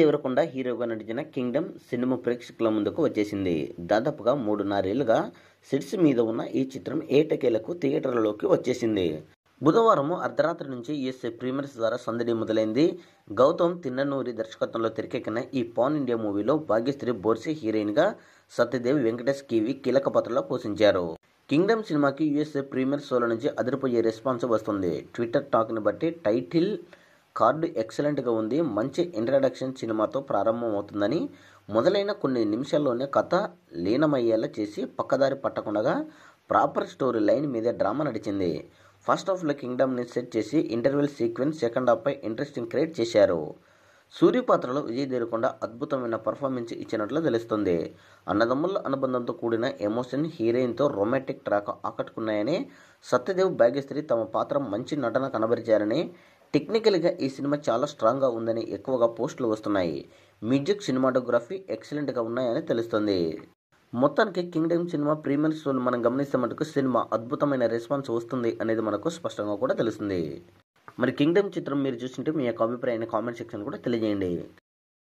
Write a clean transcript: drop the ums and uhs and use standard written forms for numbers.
దేవరకొండ హీరోగా నటించిన Kingdom cinema ప్రేక్షకుల ముందుకు వచ్చేసింది. దాదాపుగా 3.5 ఏళ్లుగా సెట్స్ మీద ఉన్న ఈ చిత్రం ఏటకేలకు థియేటర్లలోకి వచ్చేసింది. బుధవారం అర్ధరాత్రి నుంచి యూఎస్ఏ ప్రీమియర్స్ ద్వారా సందడి మొదలైంది. గౌతమ్ తిన్ననూరి దర్శకత్వంలో తెరకెక్కిన ఈ పాన్ ఇండియా మూవీలో భాగ్యశ్రీ బోర్సే హీరోయిన్గా, సత్యదేవ్, వెంకటేష్ కివి కీలక పాత్రలో పోషించారు. కింగ్డమ్ సినిమాకి యూఎస్ఏ ప్రీమియర్ షోల నుంచి అదిరిపోయే రెస్పాన్స్ వస్తుంది. ట్విట్టర్ టాక్ని బట్టి టైటిల్ కార్డు ఎక్సలెంట్గా ఉంది. మంచి ఇంట్రడక్షన్ సినిమాతో ప్రారంభమవుతుందని, మొదలైన కొన్ని నిమిషాల్లోనే కథ లీనమయ్యేలా చేసి పక్కదారి పట్టకుండా ప్రాపర్ స్టోరీ లైన్ మీద డ్రామా నడిచింది. ఫస్ట్ హాఫ్లో కింగ్డమ్ని సెట్ చేసి ఇంటర్వెల్ సీక్వెన్స్, సెకండ్ హాఫ్పై ఇంట్రెస్టింగ్ క్రియేట్ చేశారు. సూర్య పాత్రలో విజయ్ దేవరకొండ అద్భుతమైన పర్ఫార్మెన్స్ ఇచ్చినట్లు తెలుస్తుంది. అన్నదమ్ముల అనుబంధంతో కూడిన ఎమోషన్, హీరోయిన్తో రొమాంటిక్ ట్రాక్ ఆకట్టుకున్నాయని, సత్యదేవ్, భాగ్యశ్రీ తమ పాత్ర మంచి నటన కనబరిచారని, టెక్నికల్గా ఈ సినిమా చాలా స్ట్రాంగ్గా ఉందని ఎక్కువగా పోస్టులు వస్తున్నాయి. మ్యూజిక్, సినిమాటోగ్రఫీ ఎక్సలెంట్గా ఉన్నాయని తెలుస్తుంది. మొత్తానికి కింగ్డమ్ సినిమా ప్రీమియర్ షోలు మనం గమనిస్తే మటుకు సినిమా అద్భుతమైన రెస్పాన్స్ వస్తుంది అనేది మనకు స్పష్టంగా కూడా తెలుస్తుంది. మరి కింగ్డమ్ చిత్రం మీరు చూస్తుంటే మీ యొక్క అభిప్రాయాన్ని కామెంట్ సెక్షన్ కూడా తెలియజేయండి.